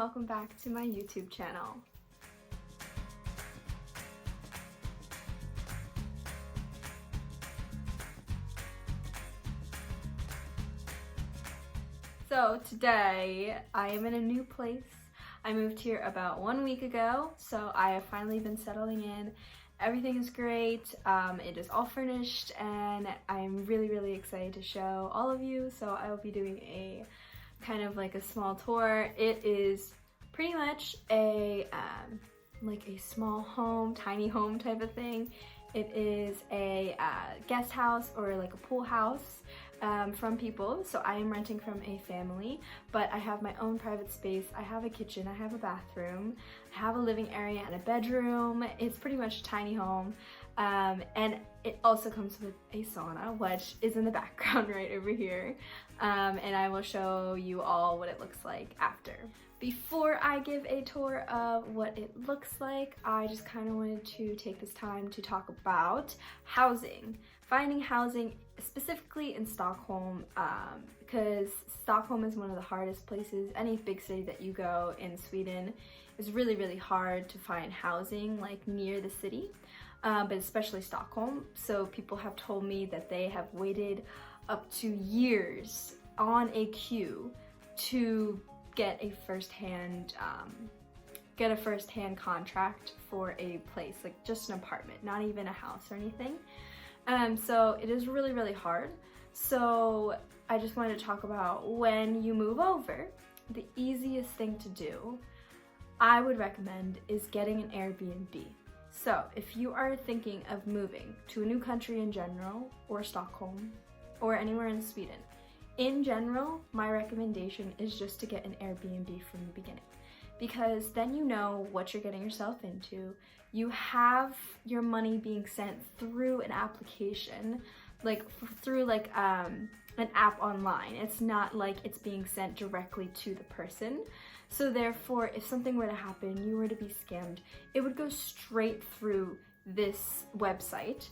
welcome back to my YouTube channel. So today I am in a new place. I moved here about 1 week ago, so I have finally been settling in. Everything is great, it is all furnished, and I'm really excited to show all of you. So I will be doing a kind of like a small tour. It is pretty much a like a small home, tiny home type of thing. It is a guest house or like a pool house from people. So I am renting from a family, but I have my own private space. I have a kitchen, I have a bathroom, I have a living area and a bedroom. It's pretty much a tiny home. And it also comes with a sauna, which is in the background right over here. And I will show you all what it looks like after. Before I give a tour of what it looks like, I just kind of wanted to take this time to talk about housing. Finding housing, specifically in Stockholm, because Stockholm is one of the hardest places. Any big city that you go in Sweden is really hard to find housing like near the city, but especially Stockholm. So people have told me that they have waited up to years on a queue to get a first-hand contract for a place, like just an apartment, not even a house or anything. So it is really hard. So I just wanted to talk about when you move over, the easiest thing to do, I would recommend, is getting an Airbnb. So if you are thinking of moving to a new country in general, or Stockholm, or anywhere in Sweden, in general, my recommendation is just to get an Airbnb from the beginning, because then you know what you're getting yourself into. You have your money being sent through an application, like through like an app online. It's not like it's being sent directly to the person. So therefore, if something were to happen, you were to be scammed, it would go straight through this website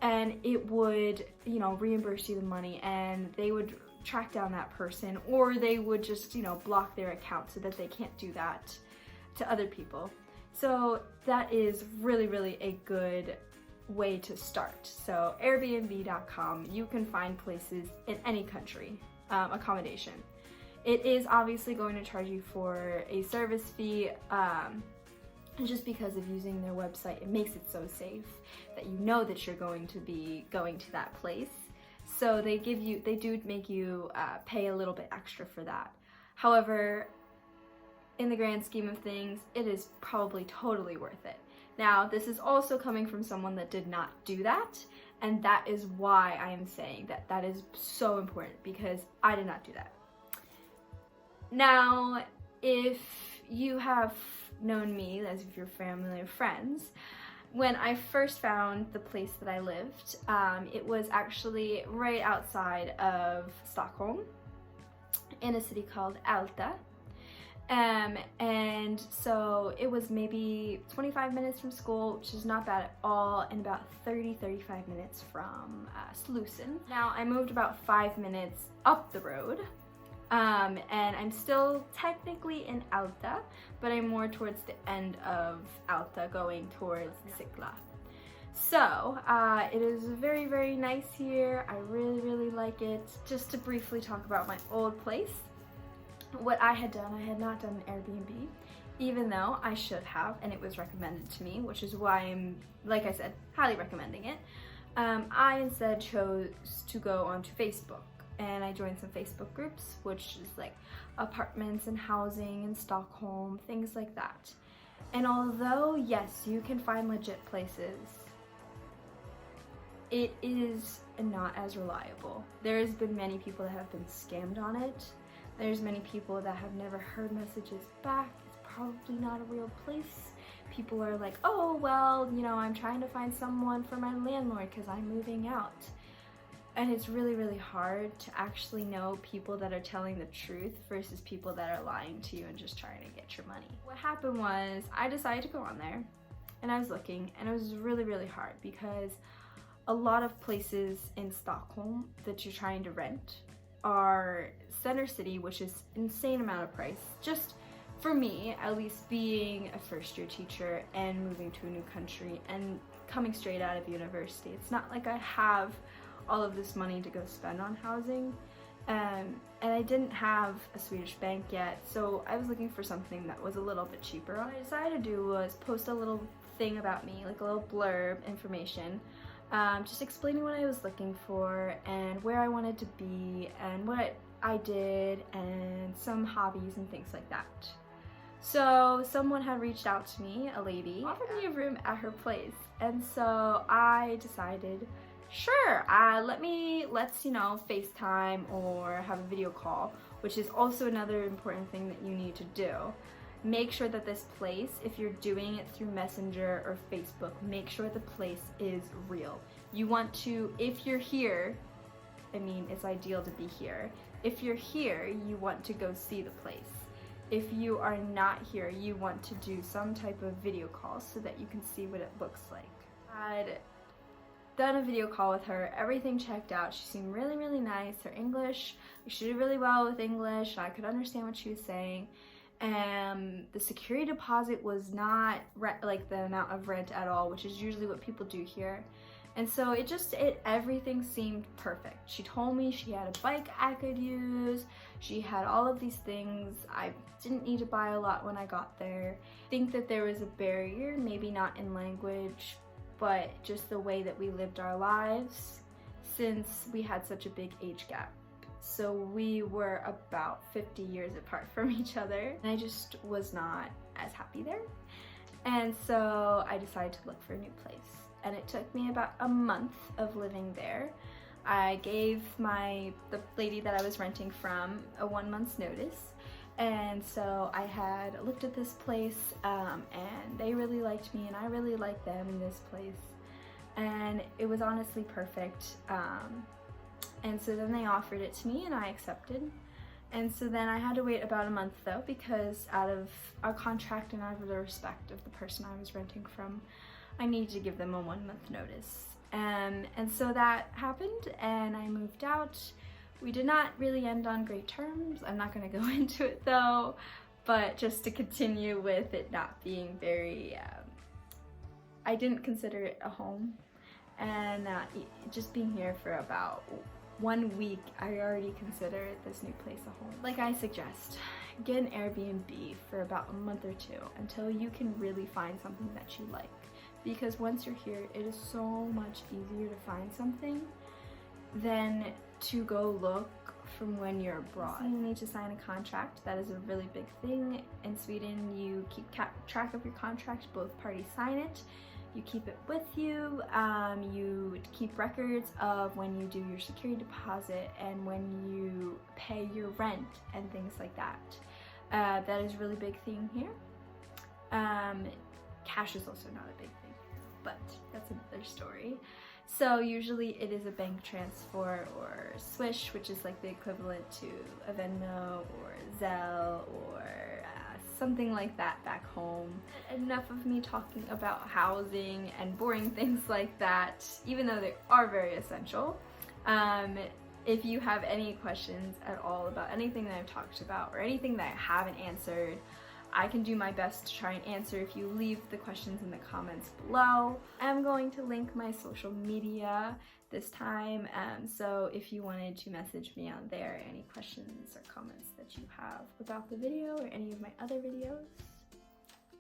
and it would, you know, reimburse you the money, and they would track down that person, or they would just, you know, block their account so that they can't do that to other people. So that is really a good way to start. So Airbnb.com, you can find places in any country, accommodation. It is obviously going to charge you for a service fee, just because of using their website. It makes it so safe that you know that you're going to be going to that place. So they do make you pay a little bit extra for that. However, in the grand scheme of things, it is probably totally worth it. Now, this is also coming from someone that did not do that, and that is why I am saying that that is so important, because I did not do that. Now, if you have known me, as if you're family or friends, when I first found the place that I lived, it was actually right outside of Stockholm in a city called Alta. And so it was maybe 25 minutes from school, which is not bad at all, and about 30-35 minutes from Slussen. Now I moved about 5 minutes up the road, and I'm still technically in Alta, but I'm more towards the end of Alta, going towards Sickla. So it is very nice here. I really like it. Just to briefly talk about my old place, what I had done, I had not done an Airbnb, even though I should have, and it was recommended to me, which is why I'm, like I said, highly recommending it. I instead chose to go onto Facebook, and I joined some Facebook groups, which is like apartments and housing in Stockholm, things like that. And although, yes, you can find legit places, it is not as reliable. There's been many people that have been scammed on it. There's many people that have never heard messages back. It's probably not a real place. People are like, oh, well, you know, I'm trying to find someone for my landlord because I'm moving out. And it's really hard to actually know people that are telling the truth versus people that are lying to you and just trying to get your money. What happened was, I decided to go on there, and I was looking, and it was really hard, because a lot of places in Stockholm that you're trying to rent are center city, which is insane amount of price, just for me, at least, being a first-year teacher and moving to a new country and coming straight out of university, it's not like I have all of this money to go spend on housing. And I didn't have a Swedish bank yet, so I was looking for something that was a little bit cheaper. What I decided to do was post a little thing about me, like a little blurb information, just explaining what I was looking for and where I wanted to be and what I did and some hobbies and things like that. So someone had reached out to me, a lady, offered me a room at her place, and so I decided, sure, let's FaceTime or have a video call, which is also another important thing that you need to do. Make sure that this place, if you're doing it through Messenger or Facebook, make sure the place is real. You want to, if you're here, I mean, it's ideal to be here. If you're here, you want to go see the place. If you are not here, you want to do some type of video call so that you can see what it looks like. I'd done a video call with her, everything checked out, she seemed really, really nice, her English, she did really well with English, I could understand what she was saying, and the security deposit was not like the amount of rent at all, which is usually what people do here. And so everything seemed perfect. She told me she had a bike I could use, she had all of these things. I didn't need to buy a lot when I got there. I think that there was a barrier, maybe not in language, but just the way that we lived our lives, since we had such a big age gap. So we were about 50 years apart from each other, and I just was not as happy there. And so I decided to look for a new place. And it took me about a month of living there. I gave the lady that I was renting from a 1 month's notice. And so I had looked at this place, and they really liked me and I really liked them in this place. And it was honestly perfect. And so then they offered it to me and I accepted. And so then I had to wait about a month though, because out of our contract and out of the respect of the person I was renting from, I needed to give them a 1 month notice. And so that happened and I moved out. We did not really end on great terms. I'm not going to go into it though, but just to continue with it not being very, I didn't consider it a home. And just being here for about 1 week, I already consider this new place a home. Like I suggest, get an Airbnb for about a month or two until you can really find something that you like. Because once you're here, it is so much easier to find something than to go look from when you're abroad. So you need to sign a contract. That is a really big thing. In Sweden, you keep track of your contract. Both parties sign it. You keep it with you. You keep records of when you do your security deposit and when you pay your rent and things like that. That is a really big thing here. Cash is also not a big thing, but that's another story. So usually it is a bank transfer or Swish, which is like the equivalent to a Venmo or Zelle or something like that back home. Enough of me talking about housing and boring things like that, even though they are very essential. If you have any questions at all about anything that I've talked about or anything that I haven't answered, I can do my best to try and answer if you leave the questions in the comments below. I'm going to link my social media this time, so if you wanted to message me on there, any questions or comments that you have about the video or any of my other videos.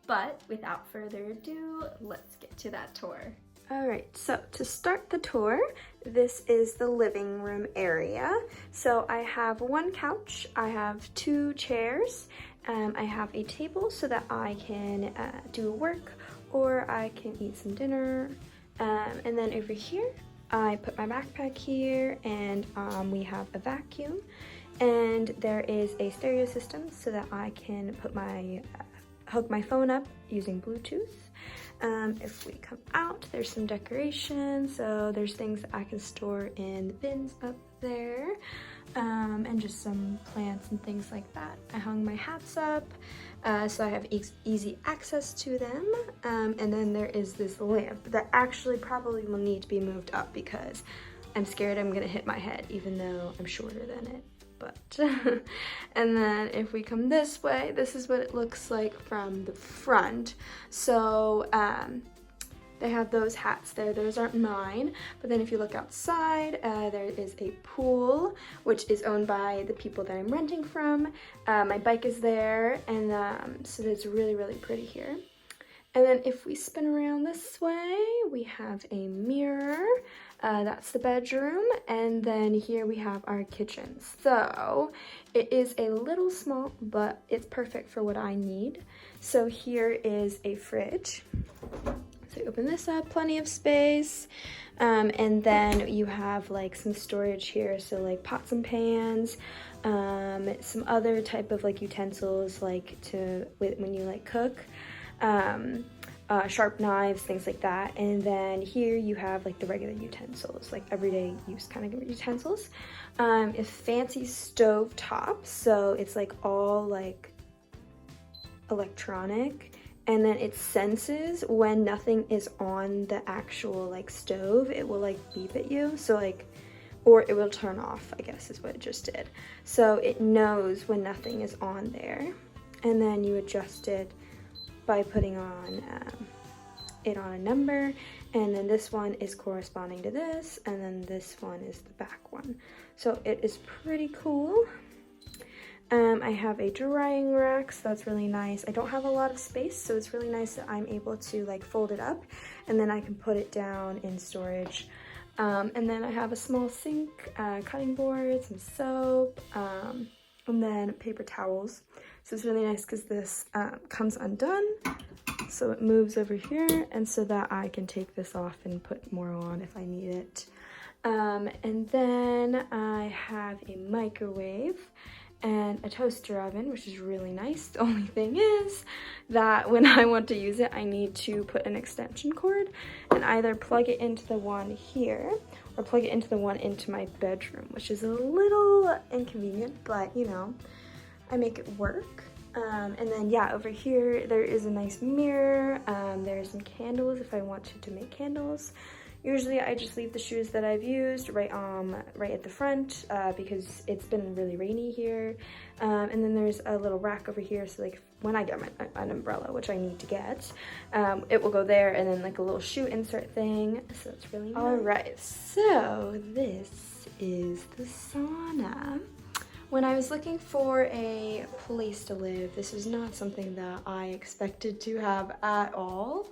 But without further ado, let's get to that tour. Alright, so to start the tour, this is the living room area. So I have one couch, I have 2 chairs, I have a table so that I can do work or I can eat some dinner. And then over here, I put my backpack here and we have a vacuum. And there is a stereo system so that I can put hook my phone up using Bluetooth. If we come out, there's some decoration. So there's things that I can store in the bins up there. And just some plants and things like that. I hung my hats up so I have easy access to them. And then there is this lamp that actually probably will need to be moved up because I'm scared I'm gonna hit my head even though I'm shorter than it. but. And then if we come this way, this is what it looks like from the front. So they have those hats there. Those aren't mine. But then if you look outside, there is a pool, which is owned by the people that I'm renting from. My bike is there, and so it's really, really pretty here. And then if we spin around this way, we have a mirror. That's the bedroom. And then here we have our kitchen. So it is a little small, but it's perfect for what I need. So here is a fridge. So you open this up, plenty of space. And then you have like some storage here. So like pots and pans, some other type of like utensils like when you like cook. Sharp knives, things like that. And then here you have like the regular utensils, like everyday use kind of utensils. A fancy stove top, so it's like all like electronic, and then it senses when nothing is on the actual like stove. It will like beep at you, so like, or it will turn off, I guess is what it just did. So it knows when nothing is on there, and then you adjust it by putting on it on a number, and then this one is corresponding to this, and then this one is the back one. So it is pretty cool. I have a drying rack, so that's really nice. I don't have a lot of space, so it's really nice that I'm able to like fold it up, and then I can put it down in storage. And then I have a small sink, cutting board, some soap, and then paper towels. So it's really nice because this comes undone, so it moves over here, and so that I can take this off and put more on if I need it. And then I have a microwave and a toaster oven, which is really nice. The only thing is that when I want to use it, I need to put an extension cord and either plug it into the one here or plug it into the one into my bedroom, which is a little inconvenient, but you know, I make it work. And then yeah, over here there is a nice mirror. There's some candles if I wanted to make candles. Usually I just leave the shoes that I've used right at the front because it's been really rainy here. And then there's a little rack over here, so like when I get an umbrella, which I need to get, it will go there, and then like a little shoe insert thing, so it's really nice. All right, so this is the sauna. When I was looking for a place to live, this is not something that I expected to have at all,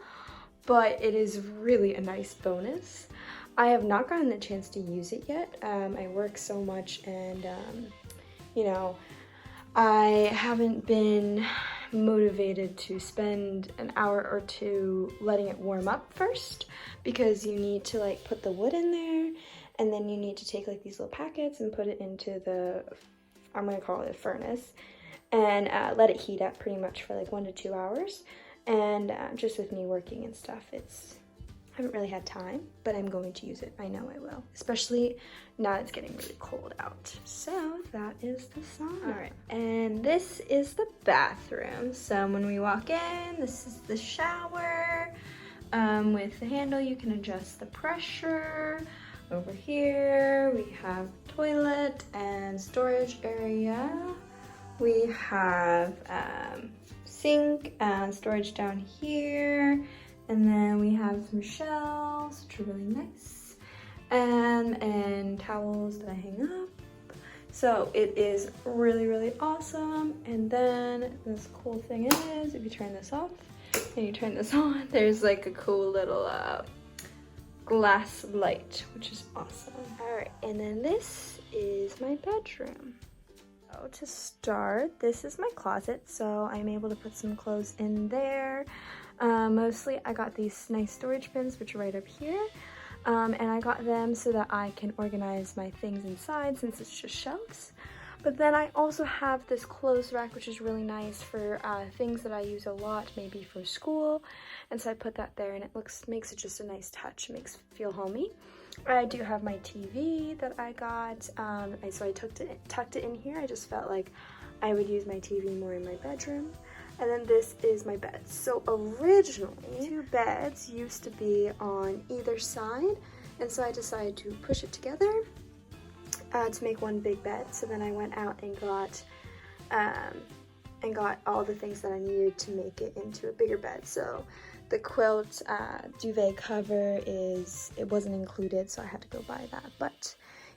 but it is really a nice bonus. I have not gotten the chance to use it yet. I work so much, and you know, I haven't been motivated to spend an hour or two letting it warm up first, because you need to like put the wood in there, and then you need to take like these little packets and put it into the, I'm gonna call it a furnace, and let it heat up pretty much for like 1 to 2 hours. And just with me working and stuff, I haven't really had time, but I'm going to use it. I know I will, especially now it's getting really cold out. So that is the sauna. All right, and this is the bathroom. So when we walk in, this is the shower. With the handle, you can adjust the pressure. Over here, we have toilet and storage area. We have sink and storage down here, and then we have some shelves, which are really nice, and towels that I hang up. So it is really, really awesome. And then this cool thing is, if you turn this off and you turn this on, there's like a cool little glass light, which is awesome. All right, and then this is my bedroom. So to start, this is my closet, so I'm able to put some clothes in there. Mostly I got these nice storage bins, which are right up here, and I got them so that I can organize my things inside since it's just shelves. But then I also have this clothes rack, which is really nice for things that I use a lot, maybe for school. And so I put that there, and it makes it just a nice touch, makes it feel homey. I do have my TV that I got, so I tucked it in here. I just felt like I would use my TV more in my bedroom. And then this is my bed. So originally, 2 beds used to be on either side, and so I decided to push it together. to make one big bed. So then I went out and got all the things that I needed to make it into a bigger bed. So the quilt duvet cover it wasn't included, so I had to go buy that. But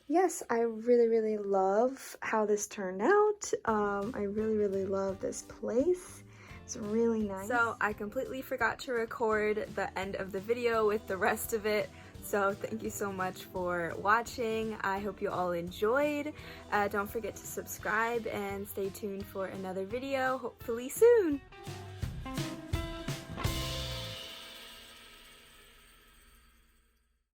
yes, I really love how this turned out. I really love this place. It's really nice. So I completely forgot to record the end of the video with the rest of it. So thank you so much for watching. I hope you all enjoyed. Don't forget to subscribe and stay tuned for another video, hopefully soon.